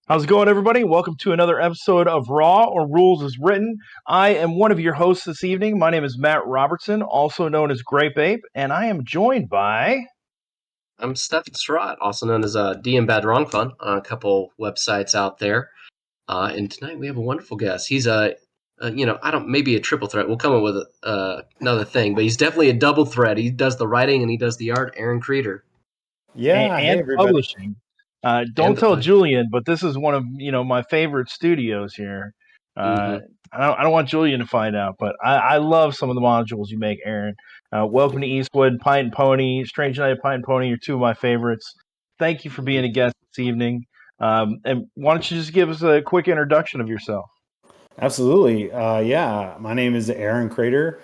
How's it going, everybody? Welcome to another episode of Raw or Rules as Written. I am one of your hosts this evening. My name is Matt Robertson, also known as Grape Ape, and I am joined by. I'm Stefan Surratt, also known as DM Bad Wrong Fun on a couple websites out there. And tonight we have a wonderful guest. He's maybe a triple threat. We'll come up with another thing, but he's definitely a double threat. He does the writing and he does the art. Aaron Kreader. Yeah, and hey everybody. publishing. Don't tell Julian, but this is one of my favorite studios here. I don't want Julian to find out, but I love some of the modules you make, Aaron. Welcome to Eastwood, Pint and Pony, Strange Night of Pint and Pony are two of my favorites. Thank you for being a guest this evening. And why don't you just give us a quick introduction of yourself? Absolutely. Yeah, my name is Aaron Kreader,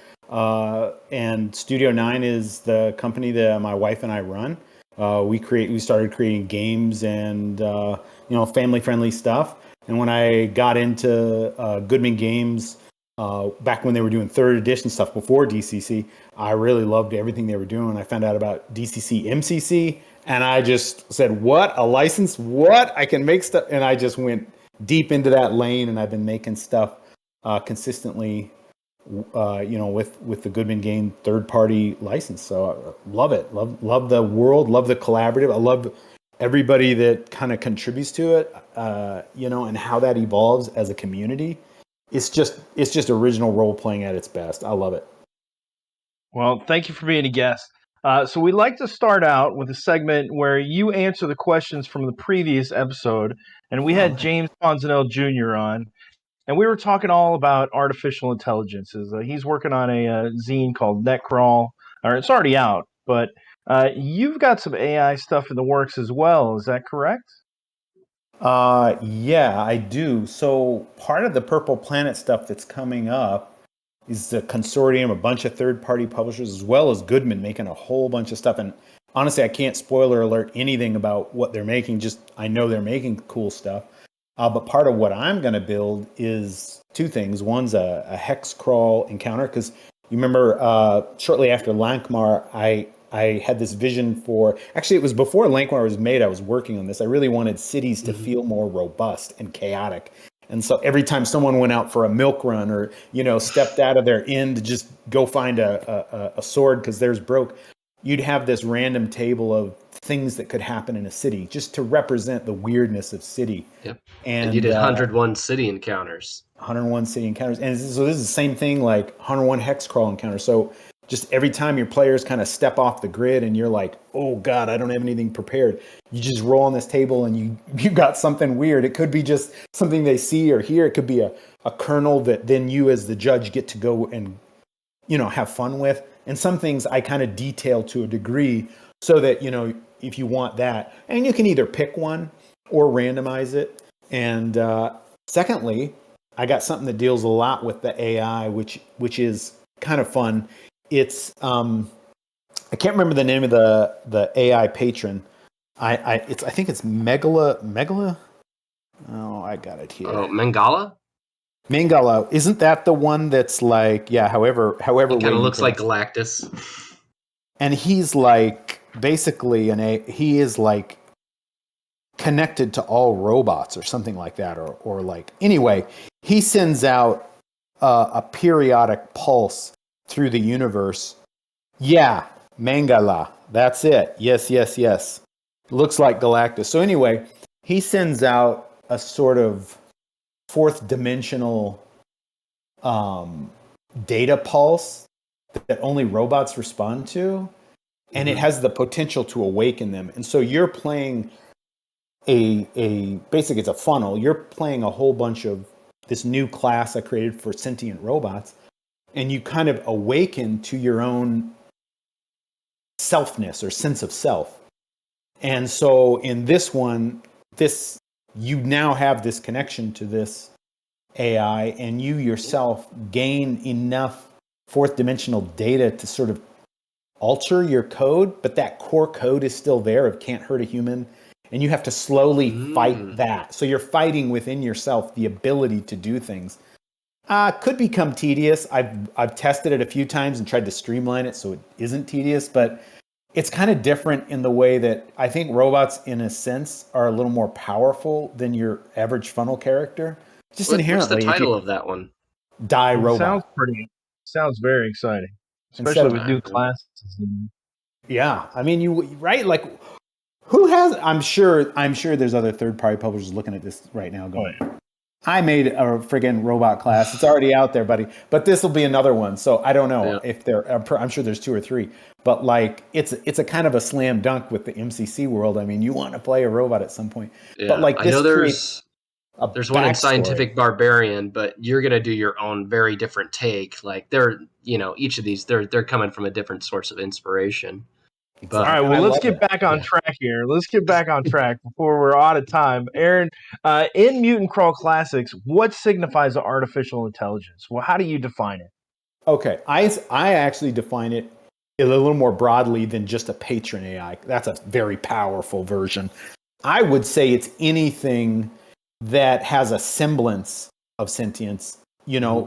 and Studio 9 is the company that my wife and I run. We started creating games and family-friendly stuff. And when I got into Goodman games back when they were doing third edition stuff before DCC, I really loved everything they were doing. I found out about DCC MCC, and I just said, "What, a license? What, I can make stuff?" And I just went deep into that lane, and I've been making stuff consistently, with the Goodman game third party license. So I love it. Love the world. Love the collaborative. I love everybody that kind of contributes to it. And how that evolves as a community. It's just original role playing at its best. I love it. Well, thank you for being a guest. So we like to start out with a segment where you answer the questions from the previous episode, and we had James Ponzanel Jr. on, and we were talking all about artificial intelligences. He's working on a zine called Netcrawl, or it's already out, but you've got some AI stuff in the works as well. Is that correct? Yeah, I do. So part of the Purple Planet stuff that's coming up is the consortium, a bunch of third-party publishers, as well as Goodman making a whole bunch of stuff. And honestly, I can't spoiler alert anything about what they're making. Just I know they're making cool stuff. But part of what I'm going to build is two things. One's a hex crawl encounter, because you remember shortly after Lankmar, I had this vision for, actually it was before Lankmar was made, I was working on this. I really wanted cities to feel more robust and chaotic. And so every time someone went out for a milk run or, stepped out of their inn to just go find a sword because theirs broke, you'd have this random table of things that could happen in a city just to represent the weirdness of city. Yep. And you did 101 city encounters. 101 city encounters. And so this is the same thing like 101 hex crawl encounters. So just every time your players kind of step off the grid and you're like, oh God, I don't have anything prepared. You just roll on this table and you got something weird. It could be just something they see or hear. It could be a kernel that then you as the judge get to go and, have fun with. And some things I kind of detail to a degree so that, if you want that, and you can either pick one or randomize it. And secondly, I got something that deals a lot with the AI, which is kind of fun. It's I can't remember the name of the AI patron. I think it's Megala. Oh, I got it here. Oh, Mangala. Isn't that the one that's like, yeah? However, it kind of looks like Galactus. And he's like basically he is like connected to all robots or something like that, or like anyway, he sends out a periodic pulse through the universe. Yeah, Mangala. That's it. Yes. Looks like Galactus. So anyway, he sends out a sort of fourth dimensional data pulse that only robots respond to. And it has the potential to awaken them. And so you're playing basically it's a funnel. You're playing a whole bunch of this new class I created for sentient robots. And you kind of awaken to your own selfness or sense of self. And so in this one, you now have this connection to this AI, and you yourself gain enough fourth dimensional data to sort of alter your code, but that core code is still there of can't hurt a human. And you have to slowly fight that. So you're fighting within yourself the ability to do things. Could become tedious. I've tested it a few times and tried to streamline it so it isn't tedious, but it's kind of different in the way that I think robots, in a sense, are a little more powerful than your average funnel character. Just What's the inherently, if title you of that one? die It robot sounds very exciting, instead especially of with Die new Robot. classes. yeah, I mean you right like who has I'm sure there's other third party publishers looking at this right now Oh, going, I made a friggin' robot class. It's already out there, buddy. But this will be another one. So I don't know Yeah. if I'm sure there's 2 or 3. But like, it's a kind of a slam dunk with the MCC world. I mean, you want to play a robot at some point. Yeah. But like, I this know creates a there's one in backstory. Scientific Barbarian, but you're gonna do your own very different take. Like they're each of these they're coming from a different source of inspiration. all But right, Exactly. And well, I let's love get that. back on Yeah. track here. Let's get back on track before we're out of time. Aaron, in Mutant Crawl Classics, what signifies an artificial intelligence? Well, how do you define it? Okay. I actually define it a little more broadly than just a patron AI. That's a very powerful version. I would say it's anything that has a semblance of sentience,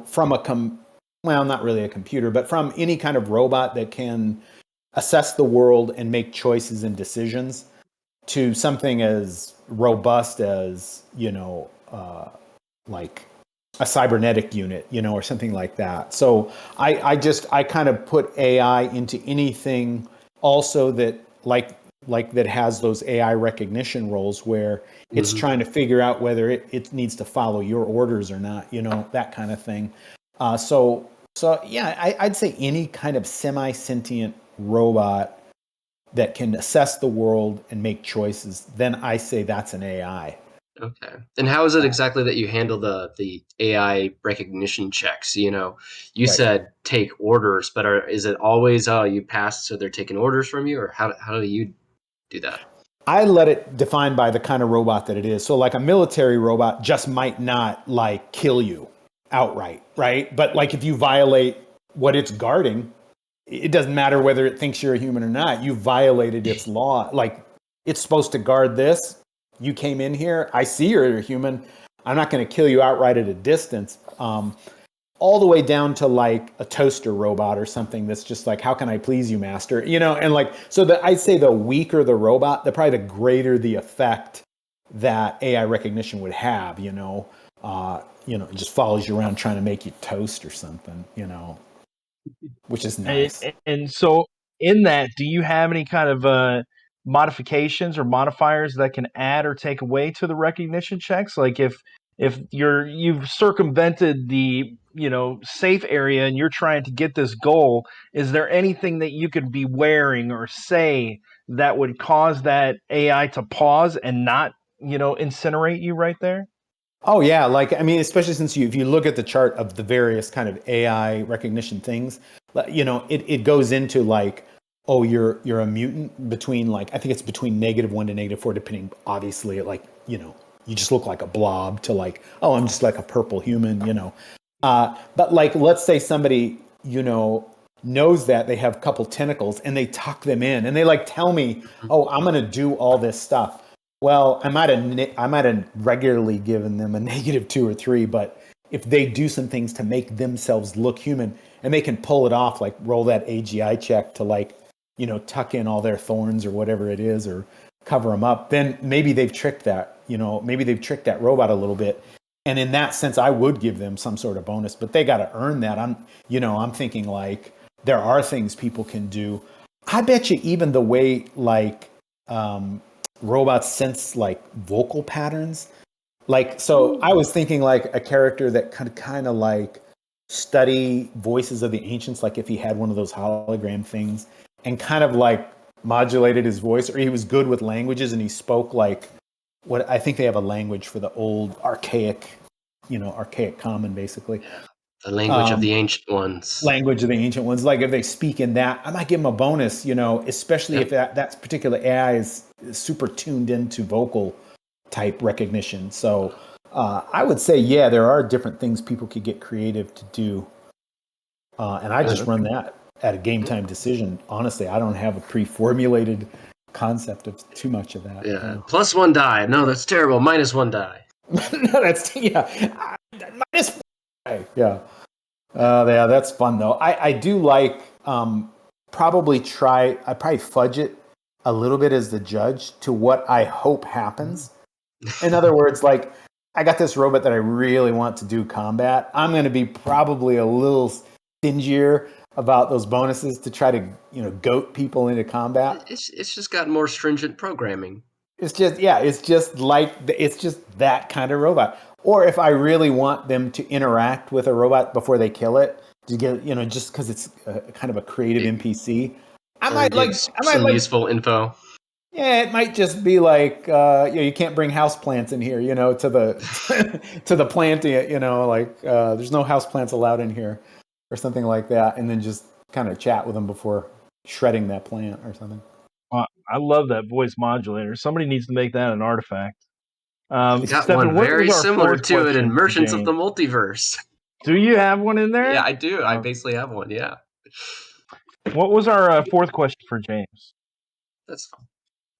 from well, not really a computer, but from any kind of robot that can assess the world and make choices and decisions, to something as robust as, like a cybernetic unit, or something like that. So I kind of put AI into anything also that like that has those AI recognition roles where it's trying to figure out whether it needs to follow your orders or not, that kind of thing. So yeah, I'd say any kind of semi-sentient robot that can assess the world and make choices, then I say that's an AI. okay. And how is it exactly that you handle the AI recognition checks? You Right. said take orders, but is it always you pass so they're taking orders from you, or how do you do that? I let it define by the kind of robot that it is. So like a military robot just might not like kill you outright, right? But like if you violate what it's guarding, it doesn't matter whether it thinks you're a human or not. You violated its law. Like it's supposed to guard this. You came in here. I see you're a human. I'm not going to kill you outright at a distance. All the way down to like a toaster robot or something that's just like, how can I please you, master? And like, so I'd say the weaker the robot, probably the greater the effect that AI recognition would have, it just follows you around trying to make you toast or something, which is nice. And so, in that, do you have any kind of modifications or modifiers that can add or take away to the recognition checks? Like if you've circumvented the safe area and you're trying to get this goal, is there anything that you could be wearing or say that would cause that AI to pause and not incinerate you right there? Oh yeah, like I mean, especially since if you look at the chart of the various kind of AI recognition things, it goes into like, oh, you're a mutant between like I think it's between -1 to -4, depending obviously like you just look like a blob to like, oh, I'm just like a purple human, but like let's say somebody knows that they have a couple tentacles and they tuck them in and they like tell me, oh, I'm gonna do all this stuff. Well, I might have regularly given them a -2 or 3, but if they do some things to make themselves look human and they can pull it off, like roll that AGI check to like, tuck in all their thorns or whatever it is, or cover them up, then maybe they've tricked that robot a little bit. And in that sense, I would give them some sort of bonus, but they got to earn that. I'm thinking like there are things people can do. I bet you even the way like, robots sense like vocal patterns. Like, so I was thinking like a character that could kind of like study voices of the ancients, like if he had one of those hologram things and kind of like modulated his voice, or he was good with languages and he spoke like what I think they have a language for the old archaic common, basically. The language of the ancient ones. Language of the ancient ones. Like if they speak in that, I might give them a bonus, especially if that particular AI is super tuned into vocal type recognition. So I would say, yeah, there are different things people could get creative to do. And I just run that at a game time decision. Honestly, I don't have a pre-formulated concept of too much of that. Yeah. +1 die. No, that's terrible. -1 die. No, that's, yeah. -1. Yeah. Yeah, that's fun though. I do like probably fudge it a little bit as the judge to what I hope happens. In other words, like, I got this robot that I really want to do combat. I'm going to be probably a little stingier about those bonuses to try to, goat people into combat. It's just got more stringent programming. It's just that kind of robot. Or if I really want them to interact with a robot before they kill it, to get, just because it's kind of a creative NPC, I might useful info. Yeah, it might just be like, you can't bring houseplants in here, to the to the plant, there's no houseplants allowed in here, or something like that, and then just kind of chat with them before shredding that plant or something. I love that voice modulator. Somebody needs to make that an artifact. Got Stefan, one very similar to it in Merchants of the Multiverse. Do you have one in there? Yeah, I do. I basically have one, yeah. What was our fourth question for James? That's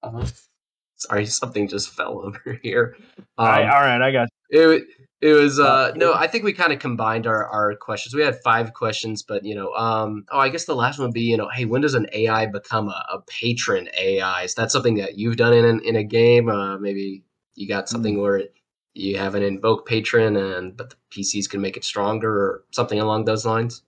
fine. Sorry, something just fell over here. All right, I got you. It was no. I think we kind of combined our questions. We had 5 questions, but I guess the last one would be hey, when does an AI become a patron AI? Is that something that you've done in a game? Maybe you got something where you have an invoke patron, but the PCs can make it stronger, or something along those lines.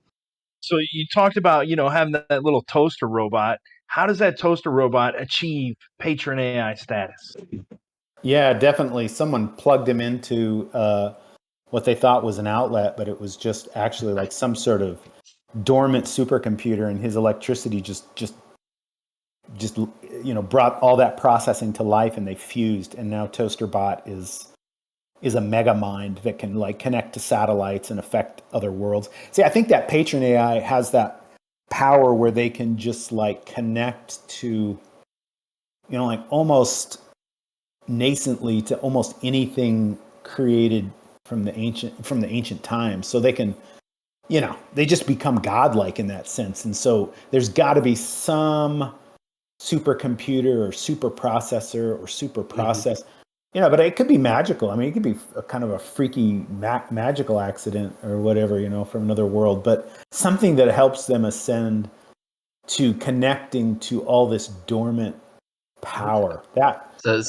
So you talked about having that little toaster robot. How does that toaster robot achieve patron AI status? Yeah, definitely. Someone plugged him into what they thought was an outlet, but it was just actually like some sort of dormant supercomputer, and his electricity just brought all that processing to life, and they fused. And now ToasterBot is a mega mind that can like connect to satellites and affect other worlds. See, I think that patron AI has that power where they can just like connect to, like almost nascently to almost anything created from the ancient times. So they can, they just become godlike in that sense. And so there's got to be some supercomputer or super processor or super process, but it could be magical. I mean, it could be a kind of a freaky magical accident or whatever, from another world, but something that helps them ascend to connecting to all this dormant power. So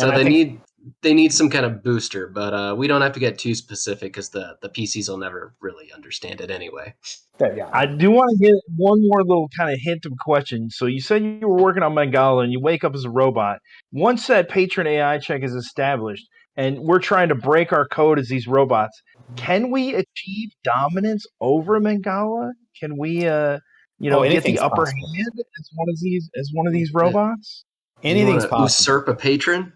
they need some kind of booster, but we don't have to get too specific because the PCs will never really understand it anyway. Yeah. I do want to get one more little kind of hint of a question. So you said you were working on Mangala and you wake up as a robot. Once that patron AI check is established and we're trying to break our code as these robots, can we achieve dominance over Mangala? Can we get the upper hand as one of these robots? Anything's possible. Usurp a patron?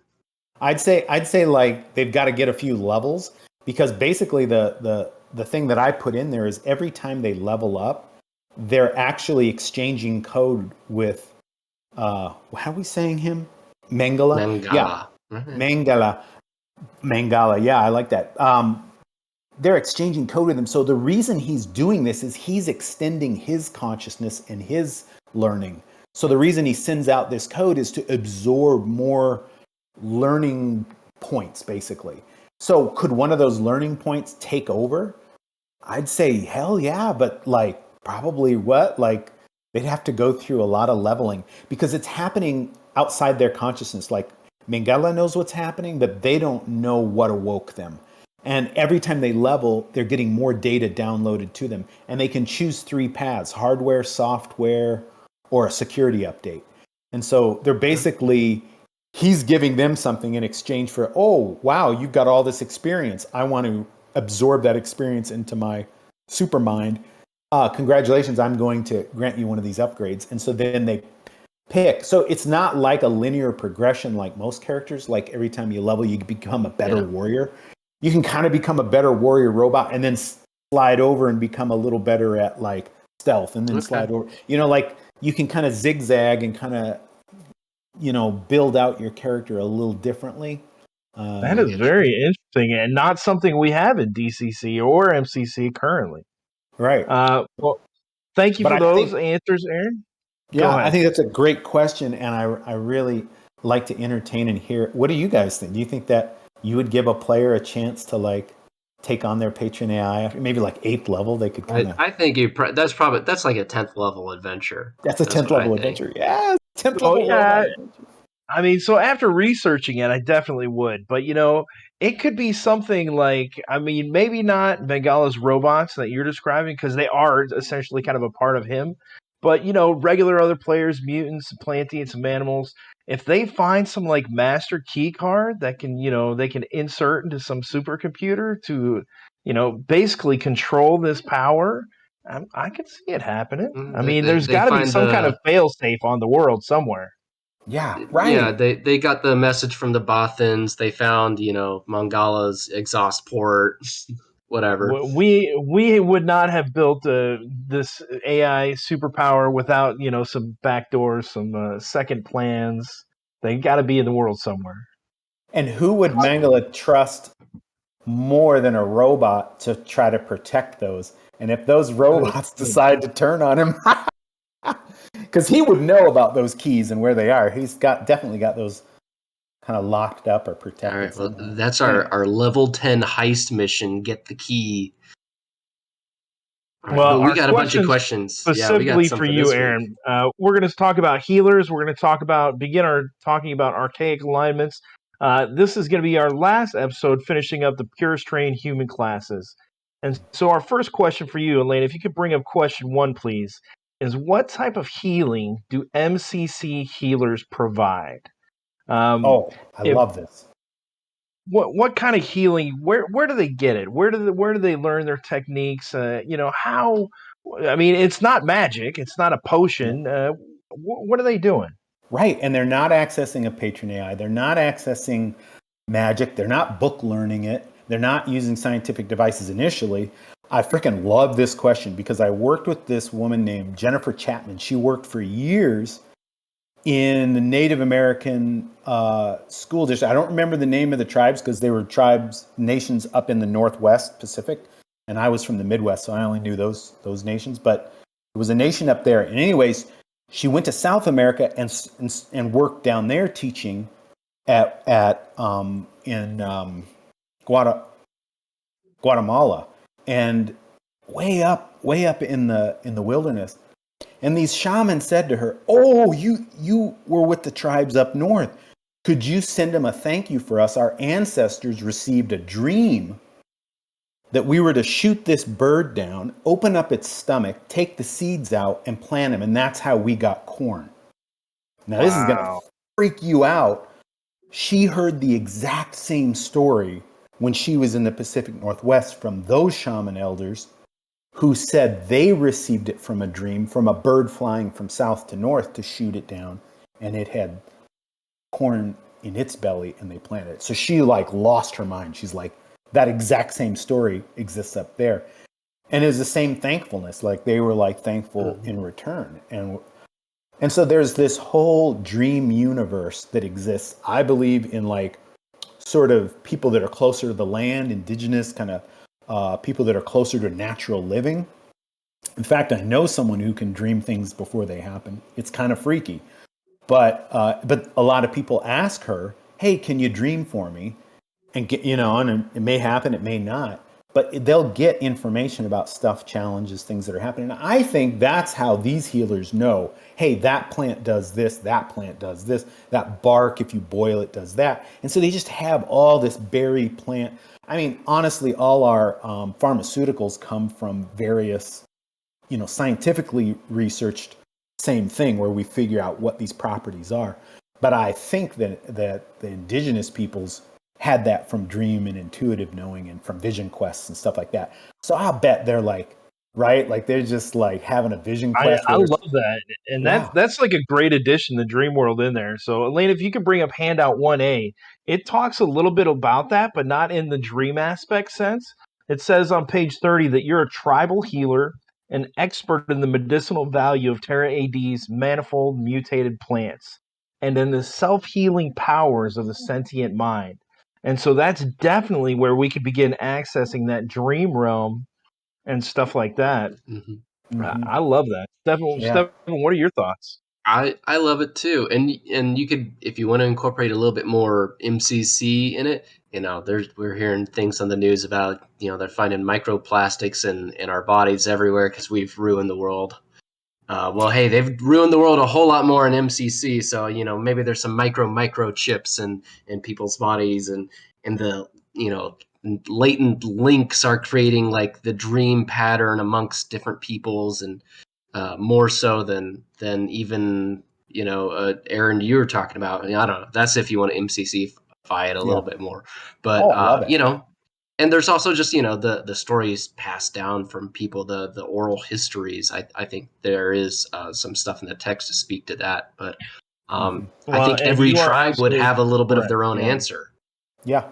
I'd say like they've got to get a few levels, because basically the thing that I put in there is every time they level up, they're actually exchanging code with how are we saying him? Mangala? Yeah. Mm-hmm. Mangala. Yeah, I like that. They're exchanging code with him. So the reason he's doing this is he's extending his consciousness and his learning. So the reason he sends out this code is to absorb more learning points, basically. So could one of those learning points take over? I'd say hell yeah, but like probably they'd have to go through a lot of leveling, because it's happening outside their consciousness. Like Mangala knows what's happening, but they don't know what awoke them. And every time they level, they're getting more data downloaded to them, and they can choose 3 paths: hardware, software, or a security update. And so they're basically, he's giving them something in exchange for, oh, wow, you've got all this experience. I want to absorb that experience into my super mind. Congratulations, I'm going to grant you one of these upgrades. And so then they pick. So it's not like a linear progression like most characters. Like every time you level, you become a better warrior. You can kind of become a better warrior robot and then slide over and become a little better at like stealth, and then slide over. Like you can kind of zigzag and kind of, build out your character a little differently. That is very interesting, and not something we have in DCC or MCC currently. Right. Well, thank you for those answers, Aaron. Yeah, I think that's a great question, and I really like to entertain and hear. What do you guys think? Do you think that you would give a player a chance to like take on their patron AI. Maybe like 8th level, they could kind of. I think that's like a 10th level adventure. That's a 10th level adventure. Yeah, 10th Oh level yeah. robot adventure. I mean, so after researching it, I definitely would. But it could be something like, I mean, maybe not Bengala's robots that you're describing because they are essentially kind of a part of him. But regular other players, mutants, plantians, some animals, if they find some like master key card that can, they can insert into some supercomputer to, basically control this power. I could see it happening. I mean, there's They got to be find some kind of fail-safe on the world somewhere. Yeah, right. Yeah, they got the message from the Bothans. They found, Mangala's exhaust port, whatever. We would not have built this AI superpower without some backdoors, some second plans. They got to be in the world somewhere. And who would Mangala trust more than a robot to try to protect those? And if those robots decide to turn on him, because he would know about those keys and where they are. He's definitely got those kind of locked up or protected. All right, well, that's our level 10 heist mission. Get the key. Right, well, we got a bunch of questions specifically for you, Aaron. We're going to talk about healers. We're going to begin talking about archaic alignments. This is going to be our last episode, finishing up the purest trained human classes. And so, our first question for you, Elaine, if you could bring up question 1, please, is what type of healing do MCC healers provide? I love this. What kind of healing? Where do they get it? Where do they learn their techniques? How? I mean, it's not magic. It's not a potion. What are they doing? Right, and they're not accessing a patron AI. They're not accessing magic. They're not book learning it. They're not using scientific devices initially. I freaking love this question because I worked with this woman named Jennifer Chapman. She worked for years in the Native American school district. I don't remember the name of the tribes because they were nations up in the Northwest Pacific, and I was from the Midwest, so I only knew those nations. But it was a nation up there. And anyways, she went to South America and worked down there teaching in Guatemala, and way up in the wilderness. And these shamans said to her, "Oh, you were with the tribes up north. Could you send them a thank you for us? Our ancestors received a dream that we were to shoot this bird down, open up its stomach, take the seeds out, and plant them. And that's how we got corn." Now, This is going to freak you out. She heard the exact same story when she was in the Pacific Northwest from those shaman elders who said they received it from a dream, from a bird flying from south to north to shoot it down, and it had corn in its belly, and they planted it. So she lost her mind. She's like, that exact same story exists up there. And it was the same thankfulness. They were thankful in return. And so there's this whole dream universe that exists. I believe in sort of people that are closer to the land, indigenous kind of people that are closer to natural living. In fact, I know someone who can dream things before they happen. It's kind of freaky. But a lot of people ask her, "Hey, can you dream for me?" And and it may happen, it may not. But they'll get information about stuff, challenges, things that are happening. And I think that's how these healers know, hey, that plant does this, that plant does this, that bark, if you boil it, does that. And so they just have all this berry plant. I mean, honestly, all our pharmaceuticals come from various, scientifically researched same thing where we figure out what these properties are. But I think that the indigenous peoples had that from dream and intuitive knowing and from vision quests and stuff like that. So I'll bet they're right? They're just having a vision quest. I love that. And that's like a great addition, the dream world in there. So Elaine, if you could bring up handout 1A, it talks a little bit about that, but not in the dream aspect sense. It says on page 30 that you're a tribal healer, an expert in the medicinal value of Terra AD's manifold mutated plants, and in the self-healing powers of the sentient mind. And so that's definitely where we could begin accessing that dream realm and stuff like that. I love that. Stefan, what are your thoughts? I love it too. And you could, if you want to incorporate a little bit more MCC in it, we're hearing things on the news about, they're finding microplastics in our bodies everywhere because we've ruined the world. Well, hey, they've ruined the world a whole lot more in MCC. So, maybe there's some microchips in people's bodies, and the, latent links are creating like the dream pattern amongst different peoples, and more so than even, Aaron, you were talking about. I don't know. That's if you want to MCC-fy it a little bit more. But, love it. And there's also just, the stories passed down from people, the oral histories. I think there is some stuff in the text to speak to that. But I think every tribe would have a little bit of their own answer. Yeah.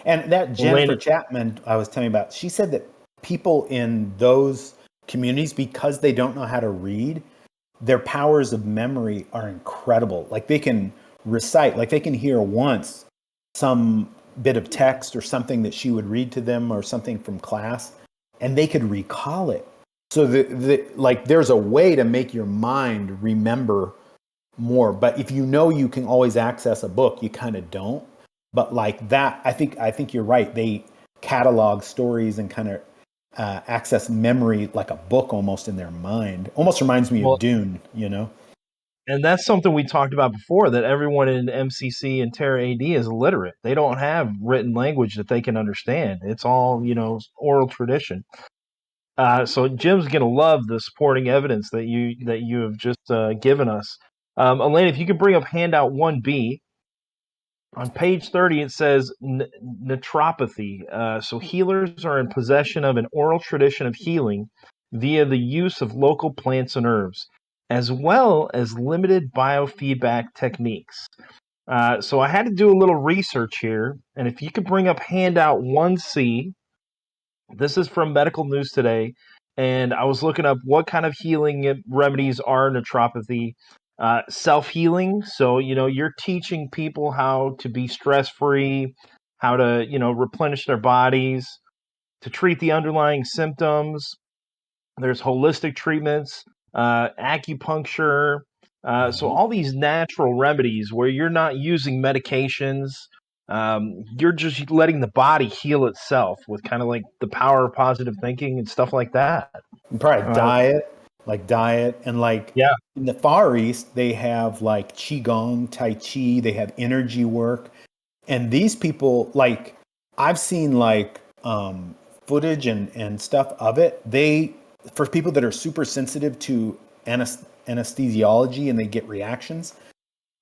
And that Jennifer Chapman I was telling you about, she said that people in those communities, because they don't know how to read, their powers of memory are incredible. Like they can recite, like they can hear once some bit of text or something that she would read to them or something from class, and they could recall it. So like there's a way to make your mind remember more. But if you can always access a book, you kind of don't. But like that, I think you're right. They catalog stories and kind of access memory like a book almost in their mind. Almost reminds me of Dune, And that's something we talked about before, that everyone in MCC and Terra AD is illiterate. They don't have written language that they can understand. It's all, oral tradition. So Jim's going to love the supporting evidence that you have just given us. Elena, if you could bring up handout 1B. On page 30, it says naturopathy. So healers are in possession of an oral tradition of healing via the use of local plants and herbs, as well as limited biofeedback techniques. So I had to do a little research here, and if you could bring up handout 1C, this is from Medical News Today, and I was looking up what kind of healing remedies are naturopathy. Self-healing, so you're teaching people how to be stress-free, how to replenish their bodies, to treat the underlying symptoms. There's holistic treatments, acupuncture, so all these natural remedies where you're not using medications. You're just letting the body heal itself with kind of like the power of positive thinking and stuff like that. Probably diet, and like in the Far East, they have like Qigong, Tai Chi, they have energy work. And these people, like I've seen like footage and stuff of it. For people that are super sensitive to anesthesiology and they get reactions,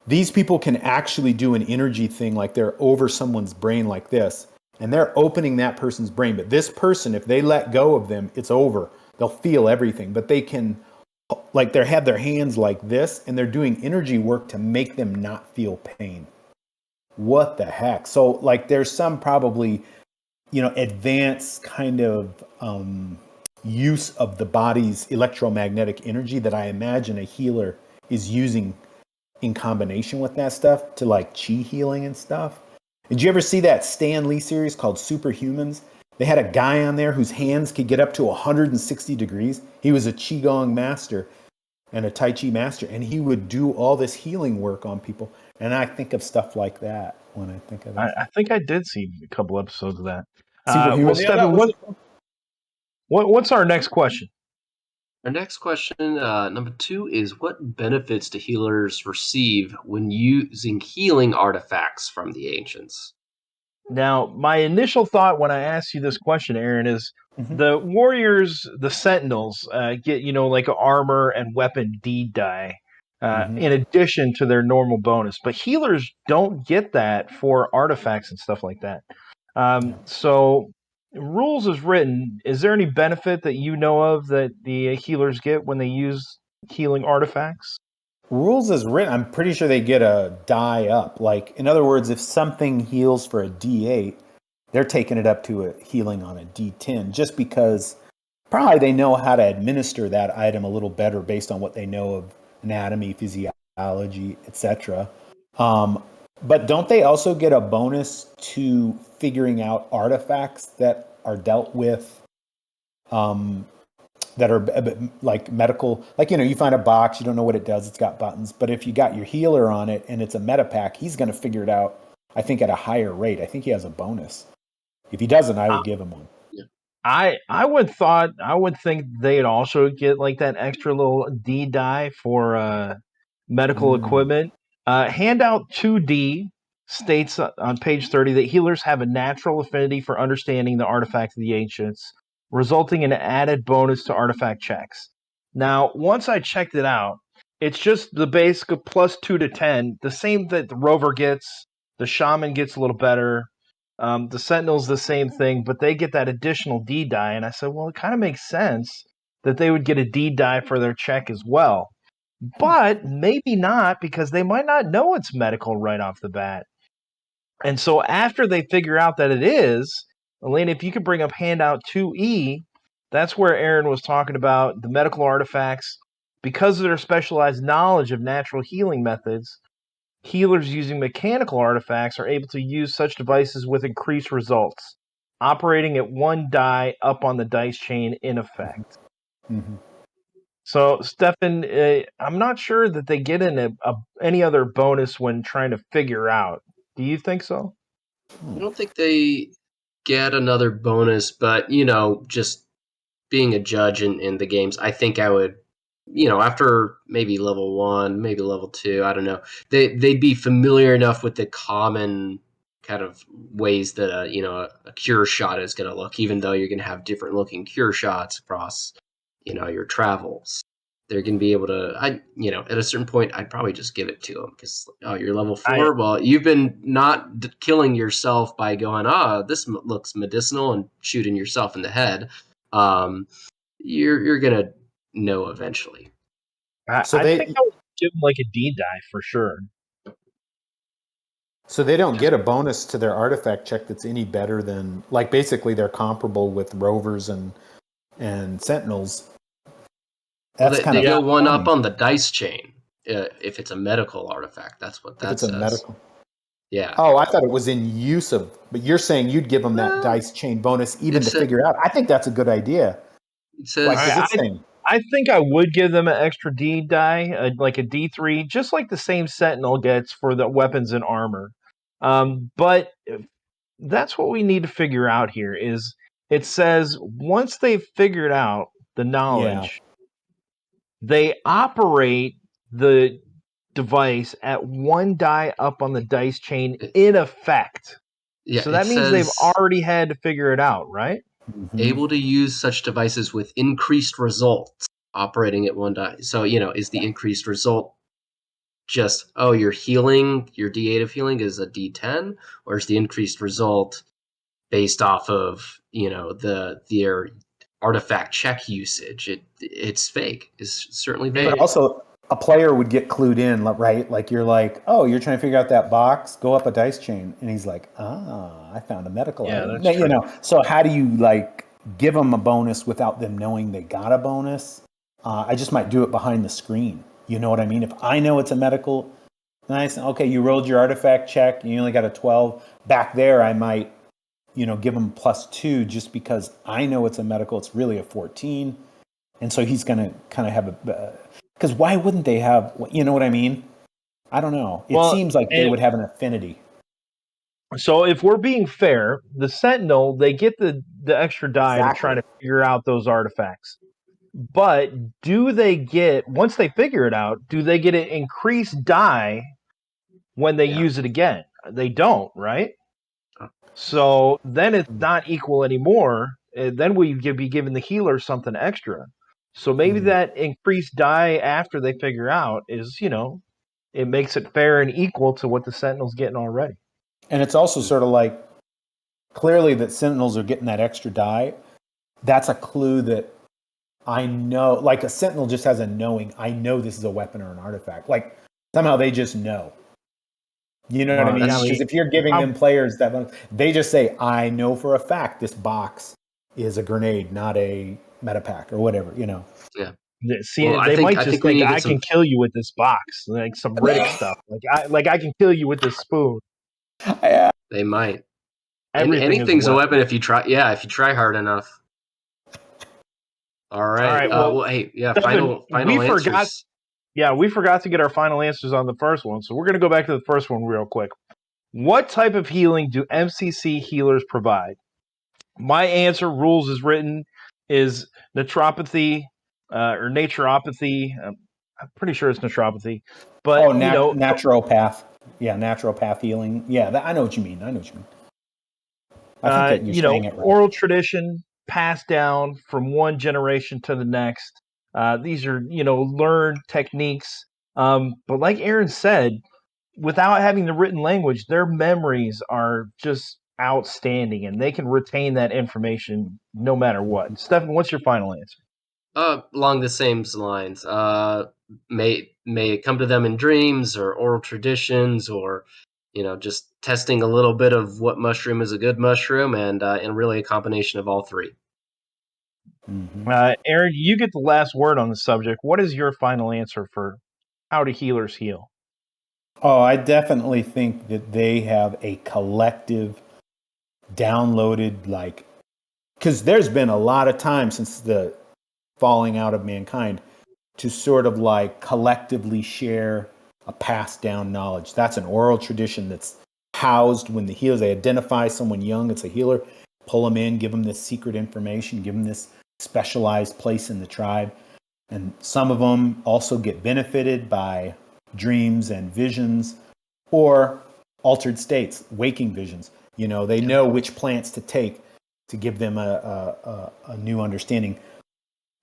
these people can actually do an energy thing, like they're over someone's brain like this, and they're opening that person's brain. But this person, if they let go of them, it's over. They'll feel everything, but they can, like they have their hands like this, and they're doing energy work to make them not feel pain. What the heck? So like there's some probably, advanced kind of use of the body's electromagnetic energy that I imagine a healer is using in combination with that stuff to like chi healing and stuff. Did you ever see that Stan Lee series called Superhumans? They had a guy on there whose hands could get up to 160 degrees. He was a Qigong master and a Tai Chi master, and he would do all this healing work on people. And I think of stuff like that when I think of it. I think I did see a couple episodes of that. Stefan, what's our next question? Our next question, number 2, is what benefits do healers receive when using healing artifacts from the ancients? Now, my initial thought when I asked you this question, Aaron, is the warriors, the sentinels, get like an armor and weapon deed die in addition to their normal bonus, but healers don't get that for artifacts and stuff like that. So, rules is written. Is there any benefit that you know of that the healers get when they use healing artifacts? Rules is written. I'm pretty sure they get a die up. Like, in other words, if something heals for a D8, they're taking it up to a healing on a D10 just because probably they know how to administer that item a little better based on what they know of anatomy, physiology, etc. But don't they also get a bonus to figuring out artifacts that are dealt with that are like medical, like, you find a box, you don't know what it does, it's got buttons, but if you got your healer on it and it's a meta pack, he's going to figure it out I think, at a higher rate. I think he has a bonus. If he doesn't, I would give him one. I would think they'd also get like that extra little D die for medical equipment. Handout 2D states on page 30 that healers have a natural affinity for understanding the artifact of the ancients, resulting in an added bonus to artifact checks. Now, once I checked it out, it's just the basic +2 to 10, the same that the rover gets. The shaman gets a little better. The Sentinel's the same thing, but they get that additional D die. And I said, well, it kind of makes sense that they would get a D die for their check as well. But maybe not, because they might not know it's medical right off the bat. And so after they figure out that it is, Elena, if you could bring up handout 2E, that's where Aaron was talking about the medical artifacts. Because of their specialized knowledge of natural healing methods, healers using mechanical artifacts are able to use such devices with increased results, operating at 1 die up on the dice chain in effect. Mm-hmm. So, Stefan, I'm not sure that they get any other bonus when trying to figure out. Do you think so? I don't think they get another bonus, but, just being a judge in the games, I think I would, after maybe level 1, maybe level 2, I don't know, they'd be familiar enough with the common kind of ways that a cure shot is going to look, even though you're going to have different looking cure shots across, your travels. They're going to be able to, at a certain point, I'd probably just give it to them because, you're level 4. Well, you've been not killing yourself by going, this looks medicinal and shooting yourself in the head. You're going to know eventually. I think I would give them like a D die for sure. So they don't get a bonus to their artifact check that's any better than, like, basically they're comparable with rovers and sentinels. That's they go 1 up on the dice chain if it's a medical artifact. That's what that says. If it's a medical. Yeah. Oh, I thought it was in use of, but you're saying you'd give them that dice chain bonus even to figure out. I think that's a good idea. It says, I think I would give them an extra D die, like a D3, just like the same Sentinel gets for the weapons and armor. But that's what we need to figure out here is it says once they've figured out the knowledge, they operate the device at 1 die up on the dice chain in effect. Yeah, so that means they've already had to figure it out, right? Able to use such devices with increased results operating at 1 die. So, is the increased result just, your healing, your D8 of healing is a D10, or is the increased result based off of, their artifact check usage? It's vague. It's certainly vague. But also, a player would get clued in, right? Like, you're like, you're trying to figure out that box, go up a dice chain. And he's like, I found a medical item. That's true. So how do you, give them a bonus without them knowing they got a bonus? I just might do it behind the screen. You know what I mean? If I know it's a medical, nice. Okay, you rolled your artifact check. You only got a 12. Back there, I might, give them +2 just because I know it's a medical. It's really a 14. And so he's going to kind of have because why wouldn't they have, you know what I mean? I don't know. It seems like they would have an affinity. So if we're being fair, the Sentinel, they get the extra die to try to figure out those artifacts. But do they get, once they figure it out, do they get an increased die when they use it again? They don't, right? So then it's not equal anymore. Then we could be giving the healer something extra. So maybe that increased die after they figure out is, it makes it fair and equal to what the Sentinel's getting already. And it's also sort of like, clearly that Sentinels are getting that extra die. That's a clue that I know, like a Sentinel just has a knowing, I know this is a weapon or an artifact. Like somehow they just know. You know what I mean? Because if you're giving them players that, they just say, I know for a fact this box is a grenade, not a metapack or whatever, Yeah. See, they might just think I can kill you with this box, like some Riddick stuff. Like I can kill you with this spoon. Yeah. They might. Anything's a weapon if you try. Yeah, if you try hard enough. All right. Well, hey, final answers. We forgot to get our final answers on the first one, so we're going to go back to the first one real quick. What type of healing do MCC healers provide? My answer, rules is written, is naturopathy or naturopathy. I'm pretty sure it's naturopathy, but naturopath. Yeah, naturopath healing. Yeah, I know what you mean. I think that you're saying it right. Oral tradition passed down from one generation to the next. These are, learned techniques. But like Aaron said, without having the written language, their memories are just outstanding, and they can retain that information no matter what. Stefan, what's your final answer? Along the same lines. May it come to them in dreams or oral traditions, or just testing a little bit of what mushroom is a good mushroom, and really a combination of all three. Mm-hmm. Aaron, you get the last word on the subject. What is your final answer for how do healers heal? Oh, I definitely think that they have a collective downloaded, because there's been a lot of time since the falling out of mankind to sort of collectively share a passed down knowledge. That's an oral tradition that's housed when the healers, they identify someone young, it's a healer, pull them in, give them this secret information, give them this specialized place in the tribe. And some of them also get benefited by dreams and visions or altered states, waking visions. They know which plants to take to give them a new understanding.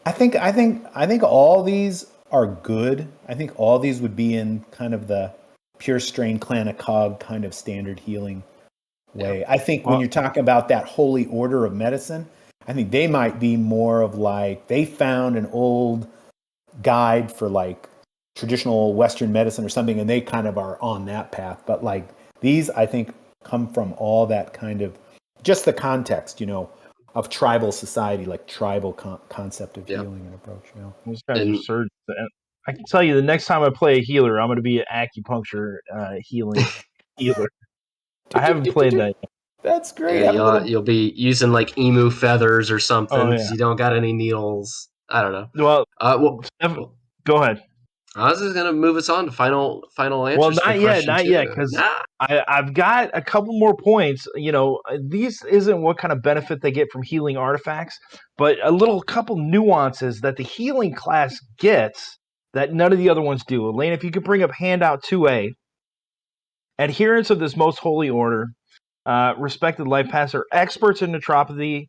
I think all these are good. I think all these would be in kind of the pure strain clan of cog kind of standard healing way. Yeah. I think when you're talking about that holy order of medicine, I think they might be more of they found an old guide for traditional Western medicine or something, and they kind of are on that path. But these, I think, come from all that kind of just the context, of tribal society, tribal concept of healing and approach. Those guys are surgeons. I can tell you, the next time I play a healer, I'm going to be an acupuncture healing healer. I haven't played that yet. That's great. Yeah, you'll be using emu feathers or something because you don't got any needles. I don't know. Well, go ahead. I was just gonna move us on to final answers. Well, not yet, because I've got a couple more points. These isn't what kind of benefit they get from healing artifacts, but a couple nuances that the healing class gets that none of the other ones do. Elaine, if you could bring up handout 2A, adherents of this most holy order, respected life paths, are experts in naturopathy,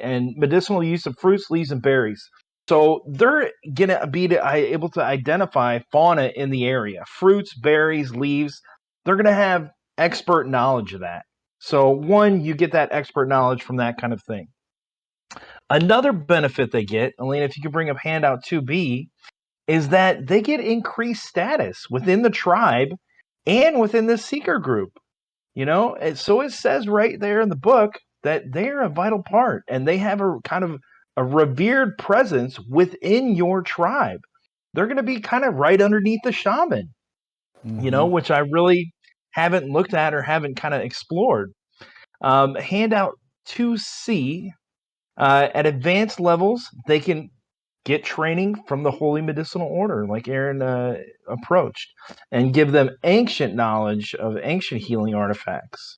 and medicinal use of fruits, leaves, and berries. So they're going to be able to identify fauna in the area, fruits, berries, leaves. They're going to have expert knowledge of that. So one, you get that expert knowledge from that kind of thing. Another benefit they get, Elena, if you could bring up handout 2B, is that they get increased status within the tribe and within the seeker group. So it says right there in the book that they're a vital part, and they have a kind of a revered presence within your tribe. They're going to be kind of right underneath the shaman, which I really haven't looked at or haven't kind of explored. Handout 2C, at advanced levels, they can get training from the Holy Medicinal Order, like Aaron approached, and give them ancient knowledge of ancient healing artifacts.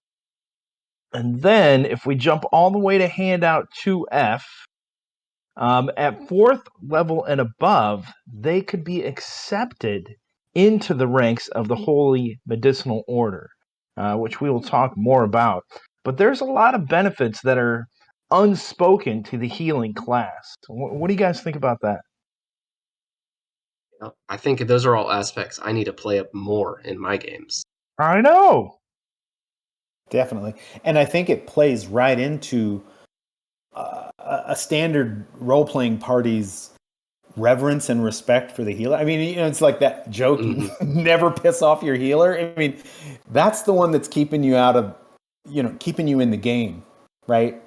And then if we jump all the way to handout 2F, at fourth level and above, they could be accepted into the ranks of the Holy Medicinal Order, which we will talk more about. But there's a lot of benefits that are unspoken to the healing class. What do you guys think about that? I think those are all aspects I need to play up more in my games. I know. Definitely. And I think it plays right into a standard role-playing party's reverence and respect for the healer. I mean, it's like that joke, never piss off your healer. I mean, that's the one that's keeping you out of, keeping you in the game, right?